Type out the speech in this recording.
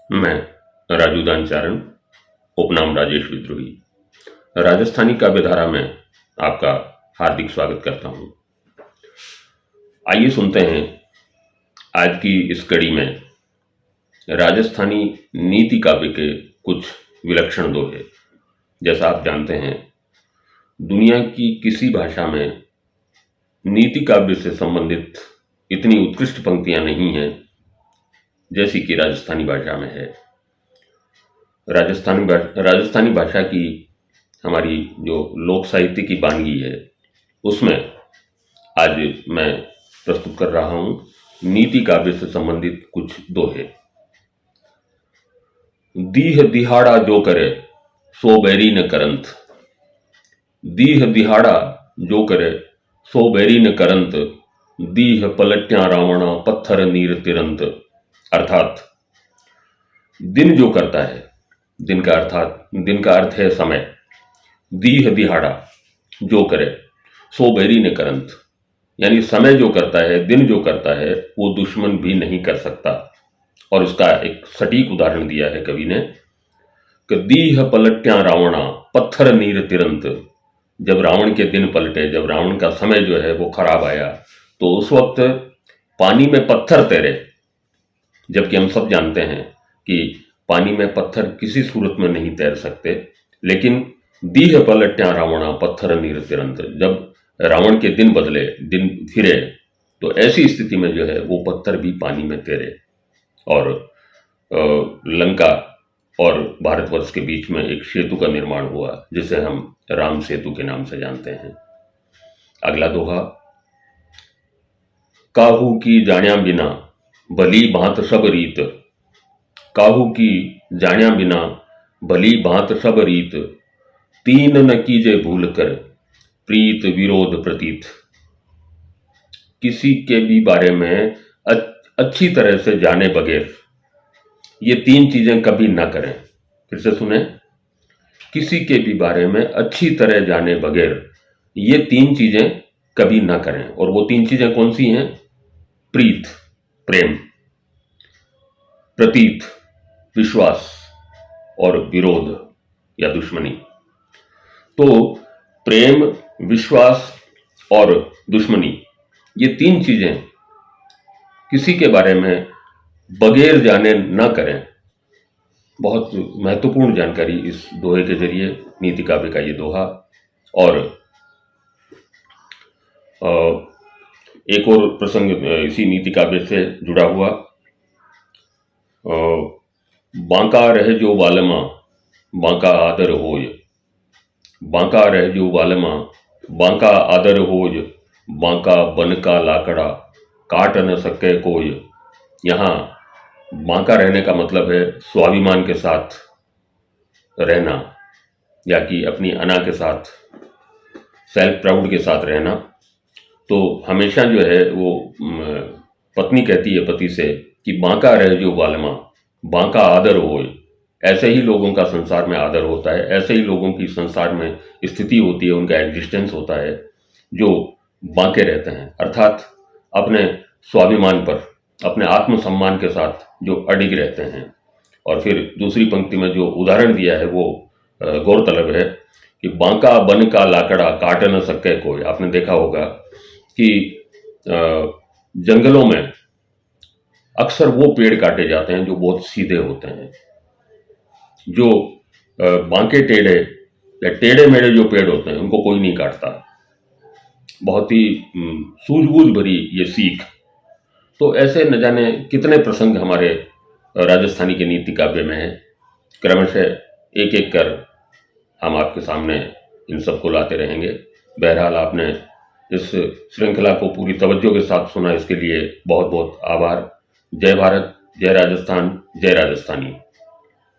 मैं राजूदान चारण, उपनाम राजेश विद्रोही, राजस्थानी काव्यधारा में आपका हार्दिक स्वागत करता हूं। आइए सुनते हैं आज की इस कड़ी में राजस्थानी नीति काव्य के कुछ विलक्षण दोहे। जैसा आप जानते हैं, दुनिया की किसी भाषा में नीति काव्य से संबंधित इतनी उत्कृष्ट पंक्तियां नहीं हैं जैसी कि राजस्थानी भाषा में है। राजस्थानी भाषा की हमारी जो लोक साहित्य की वानगी है, उसमें आज मैं प्रस्तुत कर रहा हूं नीति काव्य से संबंधित कुछ दोहे। दीह दिहाड़ा जो करे सो बैरी न करंत, दीह दिहाड़ा जो करे सो बैरी न करंत, दीह पलट्या रावणा पत्थर नीर तिरंत। अर्थात दिन जो करता है, दिन का अर्थ है समय। दीह दिहाड़ा जो करे सो बैरी न करंत, यानी समय जो करता है, दिन जो करता है, वो दुश्मन भी नहीं कर सकता। और इसका एक सटीक उदाहरण दिया है कवि ने कि दीह पलट्या रावणा पत्थर नीर तिरंत। जब रावण के दिन पलटे, जब रावण का समय जो है वो खराब आया, तो उस वक्त पानी में पत्थर तैरे। जबकि हम सब जानते हैं कि पानी में पत्थर किसी सूरत में नहीं तैर सकते, लेकिन दीह पलट्या रावणा पत्थर नीर तिरंत, जब रावण के दिन बदले, दिन फिरे, तो ऐसी स्थिति में जो है वो पत्थर भी पानी में तैरे। और लंका और भारतवर्ष के बीच में एक सेतु का निर्माण हुआ, जिसे हम राम सेतु के नाम से जानते हैं। अगला दोहा, काहू की जाण्या बिना भली भांत सब रीत, काहू की जाण्या बिना भली भांत सब रीत, तीन न कीजे भूल कर प्रीत विरोध प्रतीत। किसी के भी बारे में अच्छी तरह से जाने बगैर ये तीन चीजें कभी ना करें। फिर से सुने, किसी के भी बारे में अच्छी तरह जाने बगैर ये तीन चीजें कभी ना करें। और वो तीन चीजें कौन सी हैं? प्रीत, प्रेम, प्रतीत, विश्वास, और विरोध या दुश्मनी। तो प्रेम, विश्वास और दुश्मनी, ये तीन चीजें किसी के बारे में बगैर जाने न करें। बहुत महत्वपूर्ण जानकारी इस दोहे के जरिए, नीति काव्य का ये दोहा। और एक और प्रसंग इसी नीति काव्य से जुड़ा हुआ, बांका रह जो वालमा बांका आदर होय, बांका रह जो वालमा बांका आदर होय, बांका बन का लाकड़ा काट न सके कोई। यहाँ बांका रहने का मतलब है स्वाभिमान के साथ रहना, या कि अपनी अना के साथ, सेल्फ प्राउड के साथ रहना। तो हमेशा जो है वो पत्नी कहती है पति से कि बांका रह जो वालमा बांका आदर होय। ऐसे ही लोगों का संसार में आदर होता है, ऐसे ही लोगों की संसार में स्थिति होती है, उनका एग्जिस्टेंस होता है, जो बांके रहते हैं। अर्थात अपने स्वाभिमान पर, अपने आत्मसम्मान के साथ जो अडिग रहते हैं। और फिर दूसरी पंक्ति में जो उदाहरण दिया है वो गौरतलब है कि बांका बन का लाकड़ा काट न सके कोई। आपने देखा होगा कि जंगलों में अक्सर वो पेड़ काटे जाते हैं जो बहुत सीधे होते हैं। जो बांके टेढ़े या टेढ़े मेढ़े जो पेड़ होते हैं, उनको कोई नहीं काटता। बहुत ही सूझबूझ भरी ये सीख। तो ऐसे न जाने कितने प्रसंग हमारे राजस्थानी के नीति काव्य में है। क्रमशः एक एक कर हम आपके सामने इन सबको लाते रहेंगे। बहरहाल आपने इस श्रृंखला को पूरी तवज्जो के साथ सुना, इसके लिए बहुत बहुत आभार। जय भारत, जय राजस्थान, जय राजस्थानी।